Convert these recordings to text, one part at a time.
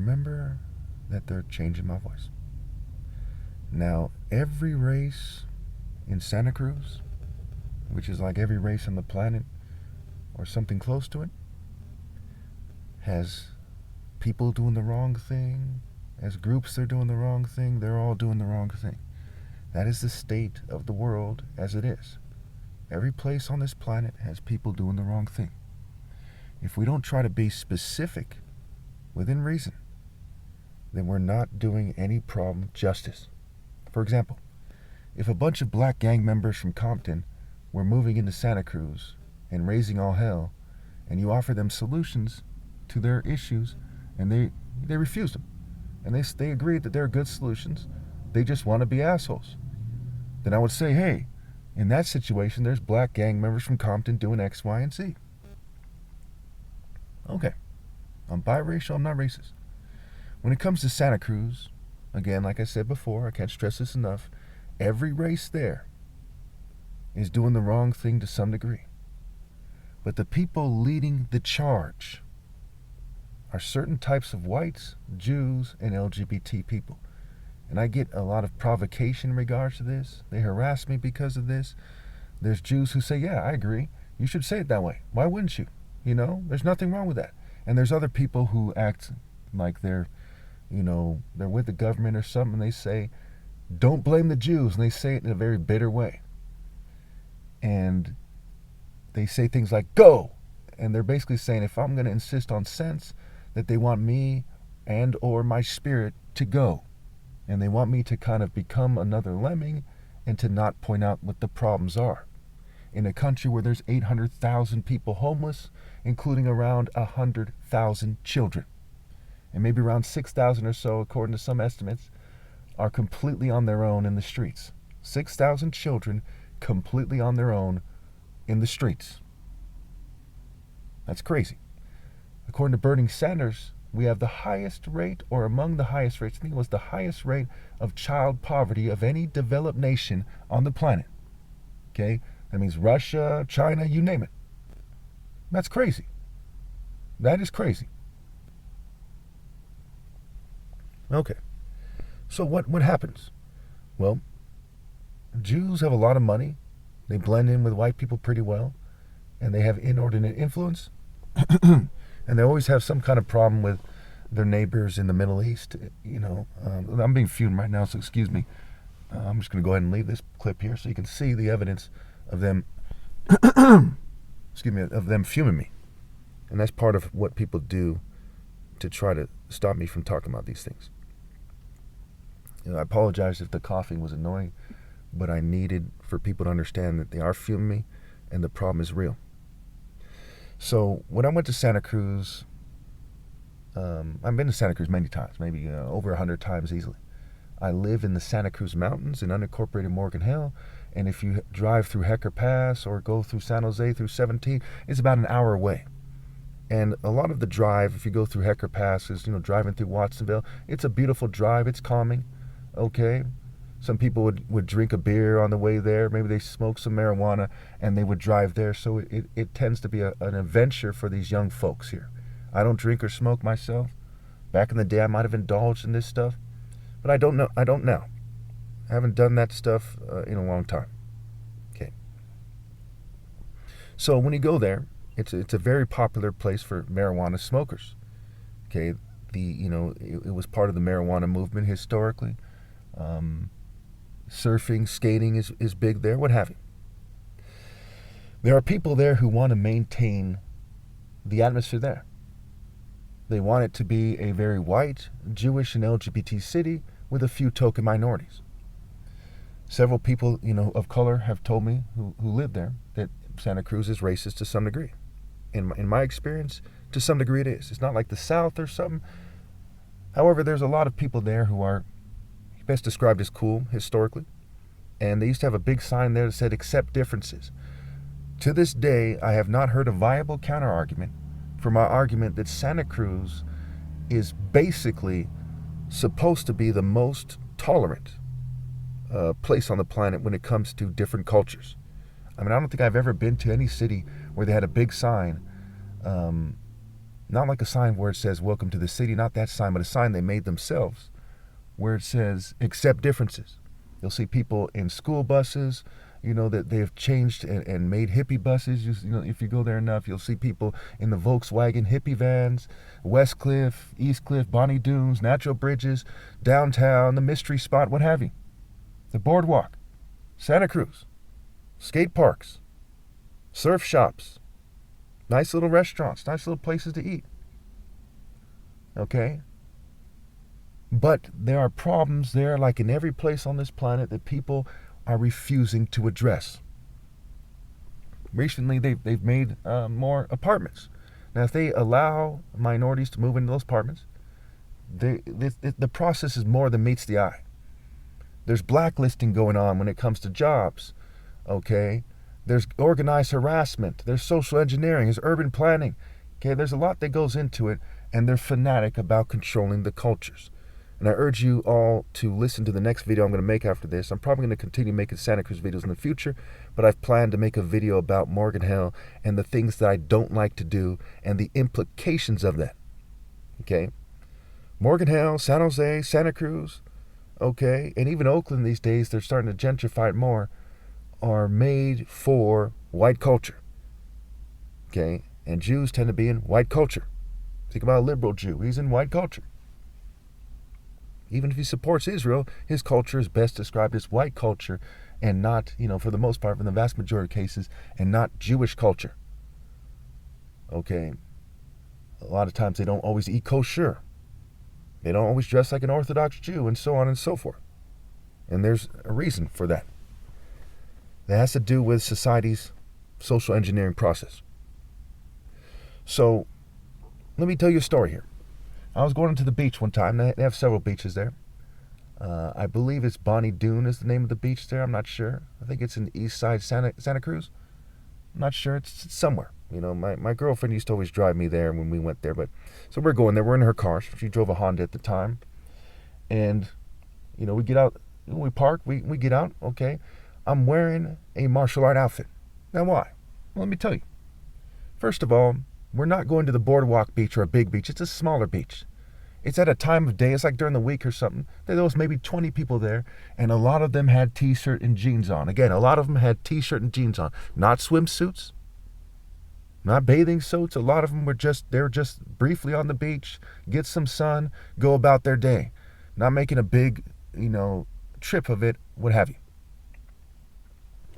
remember that they're changing my voice. Now, every race in Santa Cruz, which is like every race on the planet or something close to it, has people doing the wrong thing. As groups, they're doing the wrong thing. They're all doing the wrong thing. That is the state of the world as it is. Every place on this planet has people doing the wrong thing. If we don't try to be specific within reason, then we're not doing any problem justice. For example, if a bunch of black gang members from Compton were moving into Santa Cruz and raising all hell, and you offer them solutions to their issues, and they refused them, and they agreed that they're good solutions, they just want to be assholes, then I would say, hey, in that situation, there's black gang members from Compton doing X, Y, and Z. Okay, I'm biracial, I'm not racist. When it comes to Santa Cruz, again, like I said before, I can't stress this enough, every race there is doing the wrong thing to some degree. But the people leading the charge are certain types of whites, Jews, and LGBT people. And I get a lot of provocation in regards to this. They harass me because of this. There's Jews who say, yeah, I agree. You should say it that way. Why wouldn't you? You know, there's nothing wrong with that. And there's other people who act like they're with the government or something. They say, don't blame the Jews. And they say it in a very bitter way. And they say things like, go. And they're basically saying, if I'm going to insist on sense, that they want me and or my spirit to go. And they want me to kind of become another lemming and to not point out what the problems are. In a country where there's 800,000 people homeless, including around 100,000 children. And maybe around 6,000 or so, according to some estimates, are completely on their own in the streets. 6,000 children completely on their own in the streets. That's crazy. According to Bernie Sanders, we have the highest rate, or among the highest rates, I think it was the highest rate of child poverty of any developed nation on the planet. Okay? That means Russia, China, you name it. That's crazy. That is crazy. Okay. So what happens? Well, Jews have a lot of money. They blend in with white people pretty well. And they have inordinate influence. And they always have some kind of problem with their neighbors in the Middle East. I'm being filmed right now, so excuse me. I'm just going to go ahead and leave this clip here so you can see the evidence of them, of them fuming me. And that's part of what people do to try to stop me from talking about these things. I apologize if the coughing was annoying, but I needed for people to understand that they are fuming me and the problem is real. So when I went to Santa Cruz, I've been to Santa Cruz many times, maybe over 100 times easily. I live in the Santa Cruz Mountains in unincorporated Morgan Hill, and if you drive through Hecker Pass or go through San Jose through 17, it's about an hour away. And a lot of the drive, if you go through Hecker Pass, is driving through Watsonville. It's a beautiful drive. It's calming. Okay. Some people would drink a beer on the way there. Maybe they smoke some marijuana and they would drive there. So it tends to be an adventure for these young folks here. I don't drink or smoke myself. Back in the day, I might have indulged in this stuff. But I don't know. I haven't done that stuff in a long time. Okay. So when you go there, it's a very popular place for marijuana smokers. Okay. It was part of the marijuana movement historically. Surfing, skating is big there, what have you. There are people there who want to maintain the atmosphere there. They want it to be a very white, Jewish, and LGBT city with a few token minorities. Several people, of color have told me who live there that Santa Cruz is racist to some degree. In my experience, to some degree it is. It's not like the South or something. However, there's a lot of people there who are best described as cool historically, and they used to have a big sign there that said accept differences. To this day, I have not heard a viable counter-argument for my argument that Santa Cruz is basically supposed to be the most tolerant place on the planet when it comes to different cultures. I mean, I don't think I've ever been to any city where they had a big sign Not like a sign where it says, welcome to the city, not that sign, but a sign they made themselves where it says, accept differences. You'll see people in school buses, that they've changed and made hippie buses. If you go there enough, you'll see people in the Volkswagen hippie vans, West Cliff, East Cliff, Bonnie Dunes, Natural Bridges, downtown, the Mystery Spot, what have you. The boardwalk, Santa Cruz, skate parks, surf shops, nice little restaurants, nice little places to eat. Okay? But there are problems there, like in every place on this planet, that people are refusing to address. Recently, they've made more apartments. Now, if they allow minorities to move into those apartments, the process is more than meets the eye. There's blacklisting going on when it comes to jobs, okay? There's organized harassment. There's social engineering. There's urban planning. Okay, there's a lot that goes into it, and they're fanatic about controlling the cultures. And I urge you all to listen to the next video I'm going to make after this. I'm probably going to continue making Santa Cruz videos in the future, but I've planned to make a video about Morgan Hill and the things that I don't like to do and the implications of that. Okay? Morgan Hill, San Jose, Santa Cruz, okay, and even Oakland these days, they're starting to gentrify it more, are made for white culture. Okay? And Jews tend to be in white culture. Think about a liberal Jew. He's in white culture. Even if he supports Israel, his culture is best described as white culture and not, for the most part, in the vast majority of cases, and not Jewish culture. Okay? A lot of times they don't always eat kosher. They don't always dress like an Orthodox Jew, and so on and so forth. And there's a reason for that. That has to do with society's social engineering process. So, let me tell you a story here. I was going to the beach one time. They have several beaches there. I believe it's Bonnie Dune is the name of the beach there. I'm not sure. I think it's in east side Santa Cruz. I'm not sure. It's somewhere. My girlfriend used to always drive me there when we went there. But so we're going there. We're in her car. She drove a Honda at the time. And, we get out. When we park, we get out. Okay. I'm wearing a martial art outfit. Now, why? Well, let me tell you. First of all, we're not going to the boardwalk beach or a big beach. It's a smaller beach. It's at a time of day. It's like during the week or something. There was maybe 20 people there, and a lot of them had T-shirt and jeans on. Again, a lot of them had T-shirt and jeans on. Not swimsuits, not bathing suits. A lot of them were just briefly on the beach, get some sun, go about their day. Not making a big, trip of it, what have you.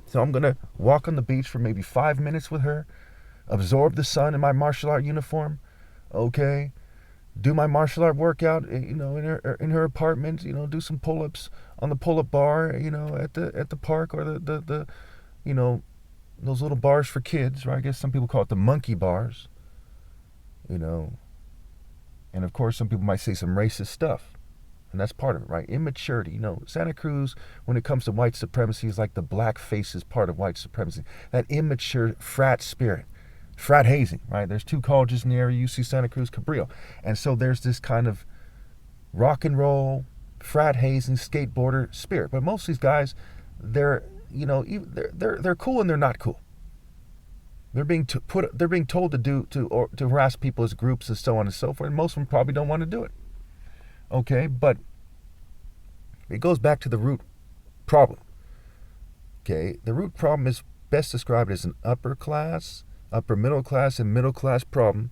So I'm going to walk on the beach for maybe 5 minutes with her, absorb the sun in my martial art uniform, okay, do my martial art workout, in her apartment, do some pull-ups on the pull-up bar, at the park, or the those little bars for kids, right? I guess some people call it the monkey bars, and of course some people might say some racist stuff, and that's part of it, right? Immaturity. Santa Cruz, when it comes to white supremacy, is like the black faces part of white supremacy. That immature frat spirit. Frat hazing, right? There's 2 colleges in the area, UC Santa Cruz, Cabrillo. And so there's this kind of rock and roll, frat hazing, skateboarder spirit. But most of these guys, they're cool and they're not cool. They're being told to harass people as groups and so on and so forth. And most of them probably don't want to do it. Okay, but it goes back to the root problem. Okay, the root problem is best described as an upper middle class and middle class problem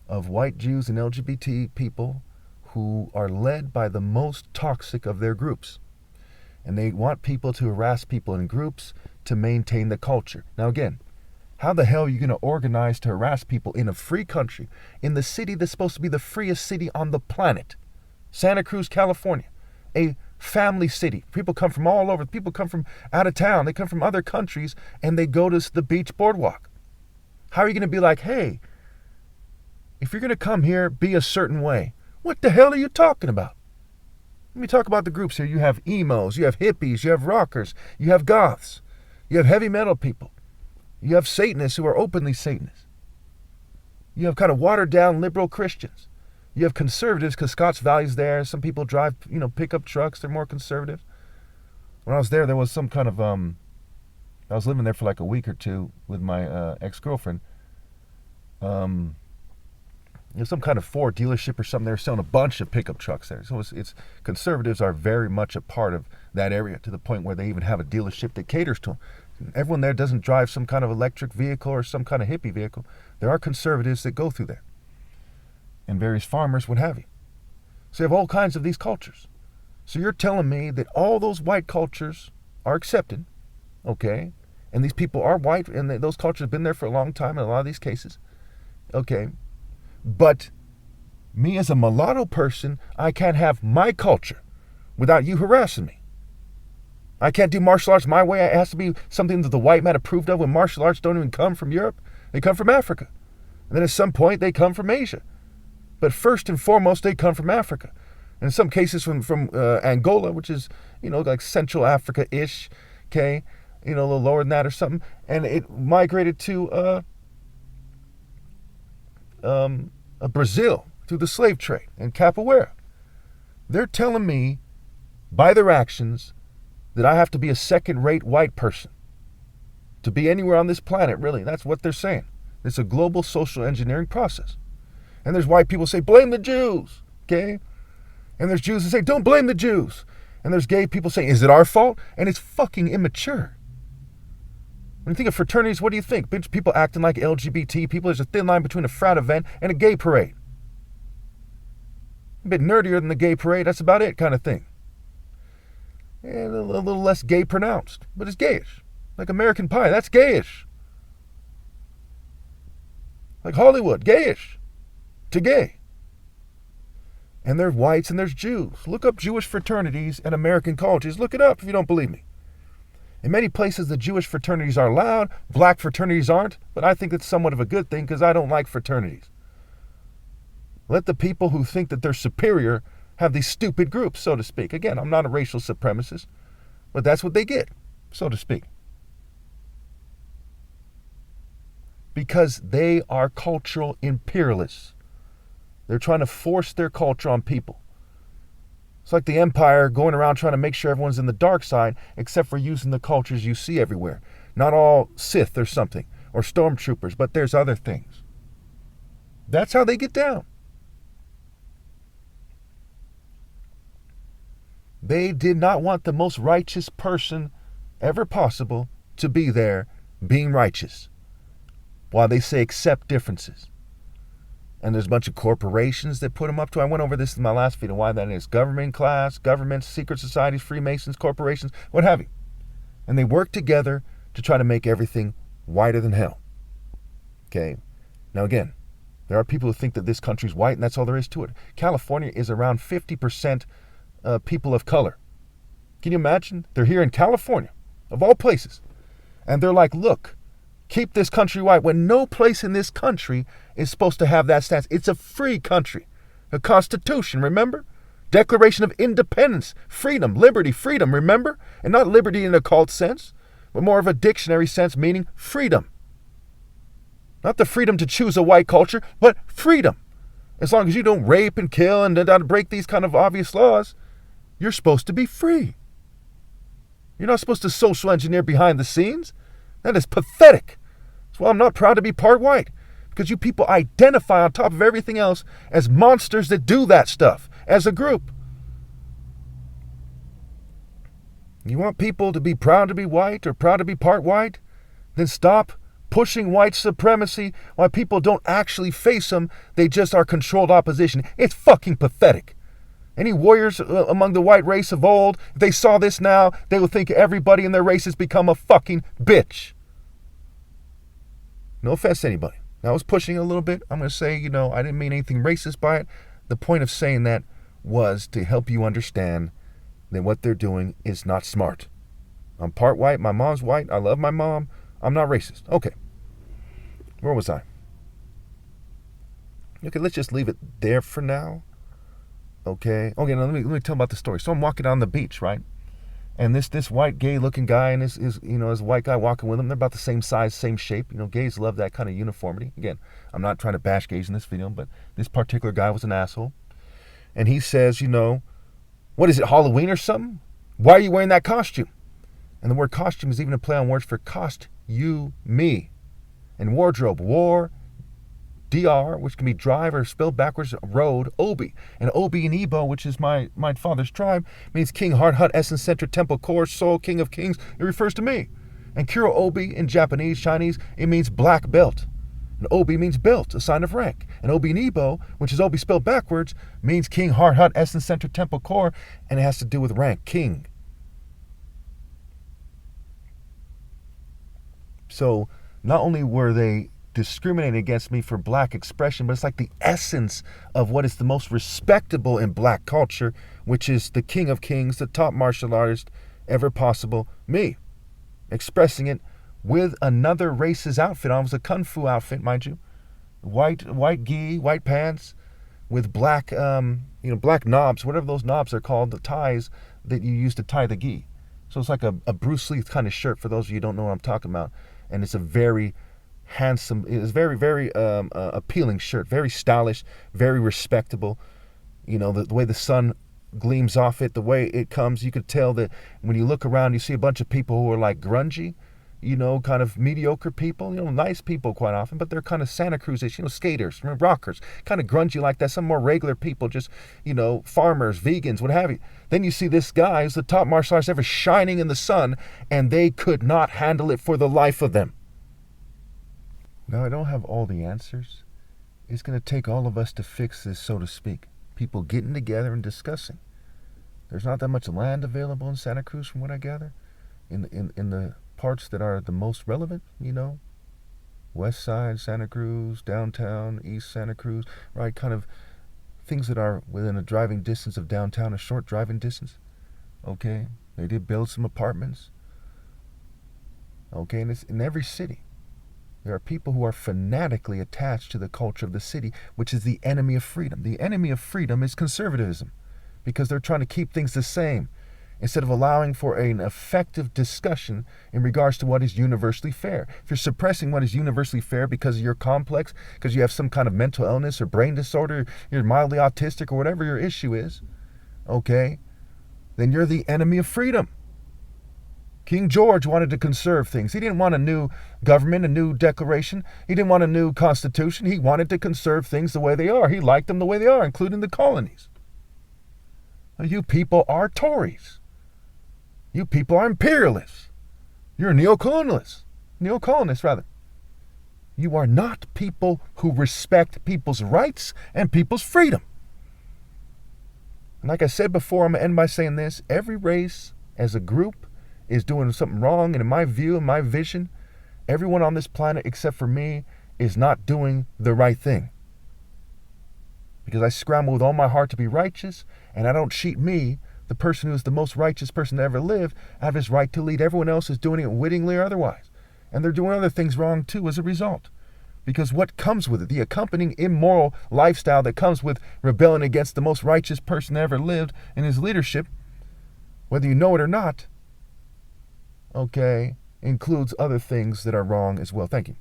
of white Jews and LGBT people who are led by the most toxic of their groups. And they want people to harass people in groups to maintain the culture. Now again, how the hell are you going to organize to harass people in a free country, in the city that's supposed to be the freest city on the planet? Santa Cruz, California, a family city. People come from all over. People come from out of town. They come from other countries, and they go to the beach boardwalk. How are you going to be like, hey, if you're going to come here, be a certain way? What the hell are you talking about? Let me talk about the groups here. You have emos, you have hippies, you have rockers, you have goths, you have heavy metal people, you have Satanists who are openly Satanists. You have kind of watered down liberal Christians. You have conservatives because Scott's Valley's there. Some people drive, pickup trucks. They're more conservative. When I was there was some kind of, I was living there for like a week or two with my ex-girlfriend. some kind of Ford dealership or something. They're selling a bunch of pickup trucks there. So it's conservatives are very much a part of that area, to the point where they even have a dealership that caters to them. Everyone there doesn't drive some kind of electric vehicle or some kind of hippie vehicle. There are conservatives that go through there, and various farmers, what have you. So you have all kinds of these cultures. So you're telling me that all those white cultures are accepted, okay? And these people are white, and those cultures have been there for a long time in a lot of these cases, okay? But me as a mulatto person, I can't have my culture without you harassing me. I can't do martial arts my way. It has to be something that the white man approved of, when martial arts don't even come from Europe. They come from Africa. And then at some point, they come from Asia. But first and foremost, they come from Africa. And in some cases from Angola, which is, like Central Africa-ish, okay? A little lower than that or something. And it migrated to Brazil through the slave trade and capoeira. They're telling me by their actions that I have to be a second-rate white person to be anywhere on this planet, really. That's what they're saying. It's a global social engineering process. And there's white people say, blame the Jews, okay? And there's Jews that say, don't blame the Jews. And there's gay people saying, is it our fault? And it's fucking immature. When you think of fraternities, what do you think? People acting like LGBT people. There's a thin line between a frat event and a gay parade. A bit nerdier than the gay parade, that's about it, kind of thing. And a little less gay pronounced, but it's gayish. Like American Pie, that's gayish. Like Hollywood, gayish to gay. And there's whites and there's Jews. Look up Jewish fraternities and American colleges. Look it up if you don't believe me. In many places, the Jewish fraternities are allowed, black fraternities aren't, but I think it's somewhat of a good thing, because I don't like fraternities. Let the people who think that they're superior have these stupid groups, so to speak. Again, I'm not a racial supremacist, but that's what they get, so to speak. Because they are cultural imperialists. They're trying to force their culture on people. It's like the empire going around trying to make sure everyone's in the dark side, except for using the cultures you see everywhere. Not all Sith or something, or stormtroopers, but there's other things. That's how they get down. They did not want the most righteous person ever possible to be there being righteous, while they say accept differences. And there's a bunch of corporations that put them up to. I went over this in my last video, why that is. Government class, governments, secret societies, Freemasons, corporations, what have you. And they work together to try to make everything whiter than hell. Okay? Now again, there are people who think that this country's white and that's all there is to it. California is around 50% people of color. Can you imagine? They're here in California, of all places. And they're like, look, keep this country white, when no place in this country is supposed to have that stance. It's a free country. A constitution, remember? Declaration of Independence, freedom, liberty, freedom, remember? And not liberty in a cult sense, but more of a dictionary sense, meaning freedom. Not the freedom to choose a white culture, but freedom. As long as you don't rape and kill and don't break these kind of obvious laws, you're supposed to be free. You're not supposed to social engineer behind the scenes. That is pathetic. That's why I'm not proud to be part white. Because you people identify on top of everything else as monsters that do that stuff as a group. You want people to be proud to be white or proud to be part white? Then stop pushing white supremacy while people don't actually face them. They just are controlled opposition. It's fucking pathetic. Any warriors among the white race of old, if they saw this now, they would think everybody in their race has become a fucking bitch. No offense to anybody. Now, I was pushing a little bit. I'm going to say, I didn't mean anything racist by it. The point of saying that was to help you understand that what they're doing is not smart. I'm part white. My mom's white. I love my mom. I'm not racist. Okay. Where was I? Okay, let's just leave it there for now. Okay, now let me tell about the story. So I'm walking down the beach, right? And this white gay looking guy and his white guy walking with him, they're about the same size, same shape. Gays love that kind of uniformity. Again, I'm not trying to bash gays in this video, but this particular guy was an asshole. And he says, what is it, Halloween or something? Why are you wearing that costume? And the word costume is even a play on words for cost you me. And wardrobe, war, DR, which can be drive or spelled backwards, road, Obi. And Obi in Igbo, which is my father's tribe, means king, heart, hut, essence, center, temple, core, soul, king of kings. It refers to me. And Kuro Obi in Japanese, Chinese, it means black belt. And Obi means belt, a sign of rank. And Obi in Igbo, which is Obi spelled backwards, means king, heart, hut, essence, center, temple, core, and it has to do with rank, king. So not only were they discriminating against me for black expression, but it's like the essence of what is the most respectable in black culture, which is the king of kings, the top martial artist ever possible, me, expressing it with another race's outfit on. It was a kung fu outfit, mind you, white gi, white pants, with black black knobs, whatever those knobs are called, the ties that you use to tie the gi. So it's like a Bruce Lee kind of shirt, for those of you who don't know what I'm talking about. And it's a very handsome, it's very, very appealing shirt, very stylish, very respectable. You know, the way the sun gleams off it, the way it comes, you could tell that when you look around, you see a bunch of people who are like grungy, you know, kind of mediocre people, you know, nice people quite often, but they're kind of Santa Cruz-ish, you know, skaters, rockers, kind of grungy like that. Some more regular people, just, you know, farmers, vegans, what have you. Then you see this guy who's the top martial artist ever, shining in the sun, and they could not handle it for the life of them. Now, I don't have all the answers. It's going to take all of us to fix this, so to speak. People getting together and discussing. There's not that much land available in Santa Cruz, from what I gather, in the parts that are the most relevant, you know, west side Santa Cruz, downtown, east Santa Cruz, right, kind of things that are within a driving distance of downtown, a short driving distance. Okay, they did build some apartments. Okay, and it's in every city. There are people who are fanatically attached to the culture of the city, which is the enemy of freedom. The enemy of freedom is conservatism, because they're trying to keep things the same, instead of allowing for an effective discussion in regards to what is universally fair. If you're suppressing what is universally fair because you're complex, because you have some kind of mental illness or brain disorder, you're mildly autistic or whatever your issue is, okay, then you're the enemy of freedom. King George wanted to conserve things. He didn't want a new government, a new declaration. He didn't want a new constitution. He wanted to conserve things the way they are. He liked them the way they are, including the colonies. You people are Tories. You people are imperialists. You're neocolonialists. Neocolonists, rather. You are not people who respect people's rights and people's freedom. And like I said before, I'm going to end by saying this. Every race, as a group, is doing something wrong. And in my view, in my vision, everyone on this planet, except for me, is not doing the right thing. Because I scramble with all my heart to be righteous, and I don't cheat me, the person who is the most righteous person to ever live, out of his right to lead. Everyone else is doing it wittingly or otherwise. And they're doing other things wrong too as a result. Because what comes with it, the accompanying immoral lifestyle that comes with rebelling against the most righteous person that ever lived in his leadership, whether you know it or not, okay, includes other things that are wrong as well. Thank you.